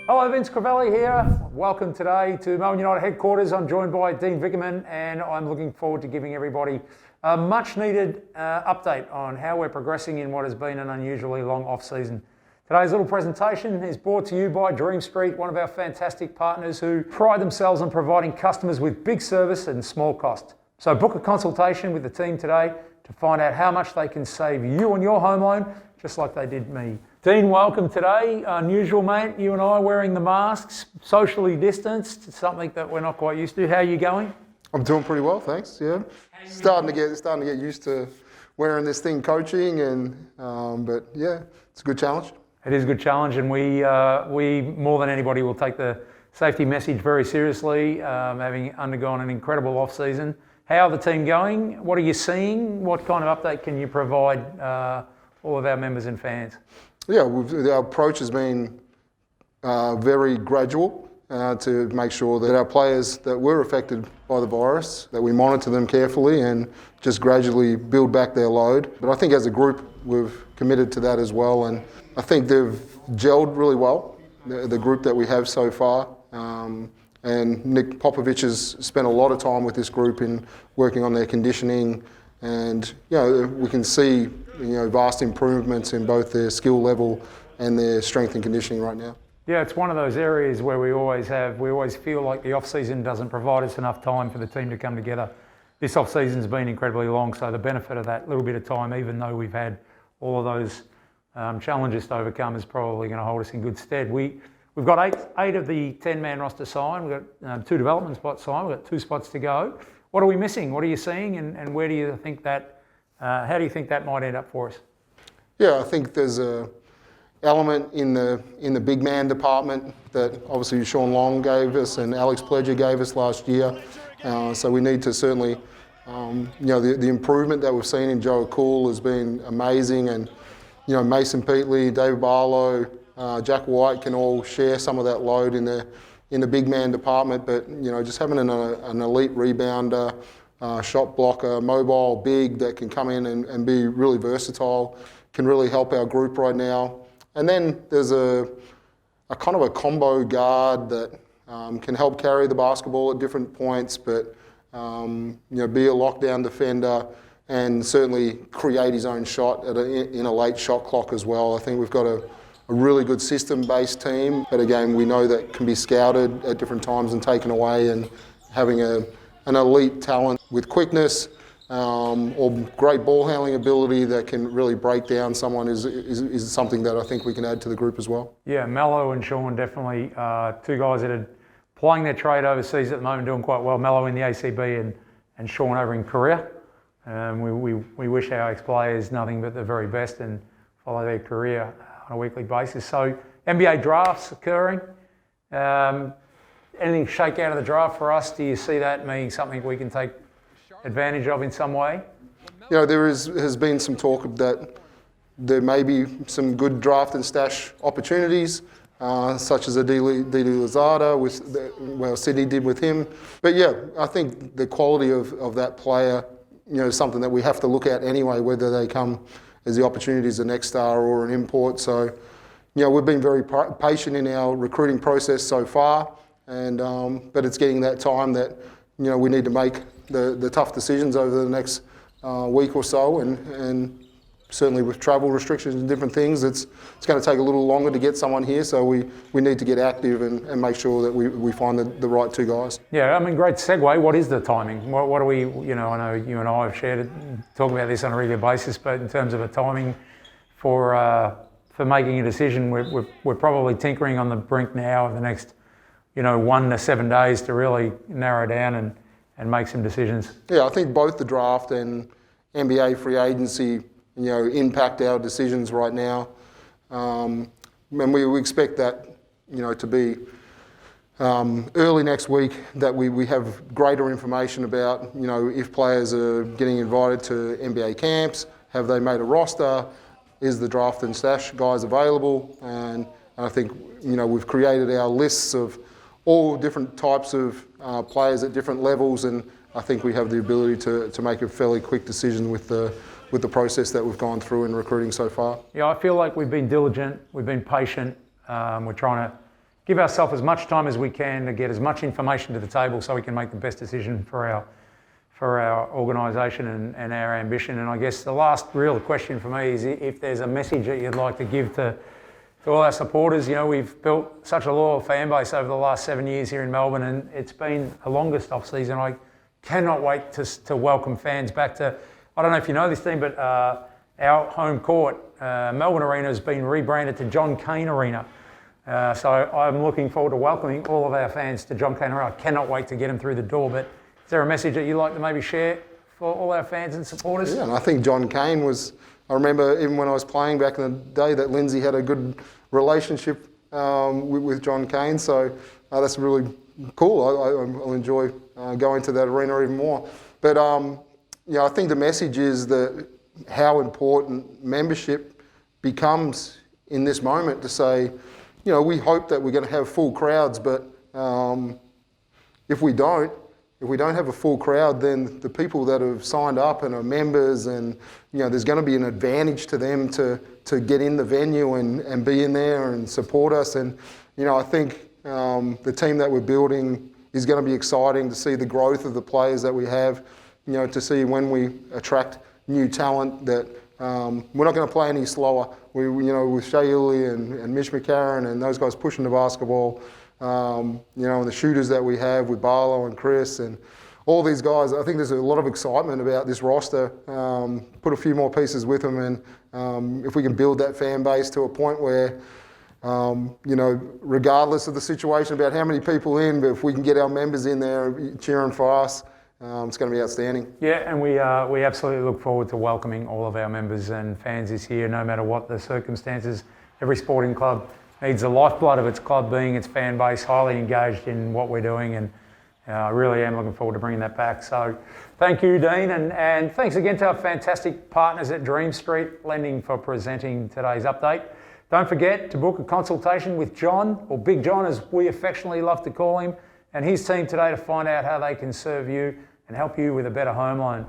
Hello, Vince Crivelli here. Welcome today to Melbourne United headquarters. I'm joined by Dean Vickerman and I'm looking forward to giving everybody a much needed update on how we're progressing in what has been an unusually long off-season. Today's little presentation is brought to you by Dreamstreet, one of our fantastic partners who pride themselves on providing customers with big service and small cost. So book a consultation with the team today to find out how much they can save you on your home loan, just like they did me. Dean, welcome today. Unusual, mate. You and I wearing the masks, socially distanced. It's something that we're not quite used to. How are you going? I'm doing pretty well, thanks. Yeah, starting to get used to wearing this thing, coaching, and but yeah, it's a good challenge. It is a good challenge, and we more than anybody will take the safety message very seriously. Having undergone an incredible off season, how are the team going? What are you seeing? What kind of update can you provide all of our members and fans? Yeah, our approach has been very gradual to make sure that our players that were affected by the virus, that we monitor them carefully and just gradually build back their load. But I think as a group, we've committed to that as well, and I think they've gelled really well, the group that we have so far. And Nick Popovich has spent a lot of time with this group in working on their conditioning, and we can see vast improvements in both their skill level and their strength and conditioning right now. Yeah, it's one of those areas where we always feel like the off-season doesn't provide us enough time for the team to come together. This off-season's been incredibly long, so the benefit of that little bit of time, even though we've had all of those challenges to overcome, is probably going to hold us in good stead. We've got eight of the 10-man roster signed. We've got 2 development spots signed. We've got 2 spots to go. What are we missing? What are you seeing, and where do you think that? How do you think that might end up for us? Yeah, I think there's a element in the big man department that obviously Sean Long gave us and Alex Pledger gave us last year. So we need to certainly, the improvement that we've seen in Joe Cool has been amazing, and Mason Peatley, David Barlow, Jack White can all share some of that load in the big man department. But just having an elite rebounder, shot blocker, mobile, big, that can come in and be really versatile, can really help our group right now. And then there's a kind of a combo guard that can help carry the basketball at different points, but be a lockdown defender and certainly create his own shot in a late shot clock as well. I think we've got a really good system-based team, but again, we know that can be scouted at different times and taken away, and having an elite talent with quickness or great ball handling ability that can really break down someone is something that I think we can add to the group as well. Yeah, Mello and Sean definitely 2 guys that are playing their trade overseas at the moment, doing quite well. Mello in the ACB and Sean over in Korea. We wish our ex-players nothing but the very best and follow their career on a weekly basis. So NBA drafts occurring. Anything shake out of the draft for us? Do you see that being something we can take advantage of in some way? There has been some talk that there may be some good draft and stash opportunities, such as a Didi Lozada, Sydney did with him. But yeah, I think the quality of that player, is something that we have to look at anyway, whether they come as the opportunity as a next star or an import. So, we've been very patient in our recruiting process so far. And but it's getting that time that we need to make the tough decisions over the next week or so, and certainly with travel restrictions and different things, it's going to take a little longer to get someone here. So we need to get active and make sure that we find the right 2 guys. Yeah, great segue. What is the timing? What are we? I know you and I have shared it, talk about this on a regular basis, but in terms of a timing for making a decision, we're probably tinkering on the brink now of the next 1 to 7 days to really narrow down and make some decisions. Yeah, I think both the draft and NBA free agency, impact our decisions right now. And we expect that, to be early next week, that we have greater information about, if players are getting invited to NBA camps, have they made a roster, is the draft and stash guys available, and I think, we've created our lists of all different types of players at different levels, and I think we have the ability to make a fairly quick decision with the process that we've gone through in recruiting so far. Yeah, I feel like we've been diligent, we've been patient, we're trying to give ourselves as much time as we can to get as much information to the table so we can make the best decision for our organisation and our ambition. And I guess the last real question for me is if there's a message that you'd like to give to all our supporters. You know, we've built such a loyal fan base over the last 7 years here in Melbourne, and it's been the longest off season. I cannot wait to welcome fans back to, I don't know if you know this team, but our home court, Melbourne Arena, has been rebranded to John Cain Arena. So I'm looking forward to welcoming all of our fans to John Cain Arena. I cannot wait to get them through the door. But is there a message that you'd like to maybe share for all our fans and supporters? Yeah, and I think John Cain was, I remember even when I was playing back in the day that Lindsay had a good relationship with John Cain. So that's really cool. I'll enjoy going to that arena even more. But I think the message is that how important membership becomes in this moment to say, we hope that we're going to have full crowds, but if we don't have a full crowd, then the people that have signed up and are members, and there's going to be an advantage to them to get in the venue and be in there and support us. And I think the team that we're building is going to be exciting to see the growth of the players that we have. To see when we attract new talent that we're not going to play any slower. With Shea Ely and Mitch McCarron and those guys pushing the basketball, and the shooters that we have with Barlow and Chris and all these guys, I think there's a lot of excitement about this roster. Put a few more pieces with them, and if we can build that fan base to a point where, regardless of the situation about how many people in, but if we can get our members in there cheering for us, it's going to be outstanding. Yeah, and we absolutely look forward to welcoming all of our members and fans this year, no matter what the circumstances. Every sporting club needs the lifeblood of its club being its fan base, highly engaged in what we're doing, and I really am looking forward to bringing that back. So thank you, Dean, and thanks again to our fantastic partners at Dreamstreet Lending for presenting today's update. Don't forget to book a consultation with John, or Big John as we affectionately love to call him, and his team today to find out how they can serve you and help you with a better home loan.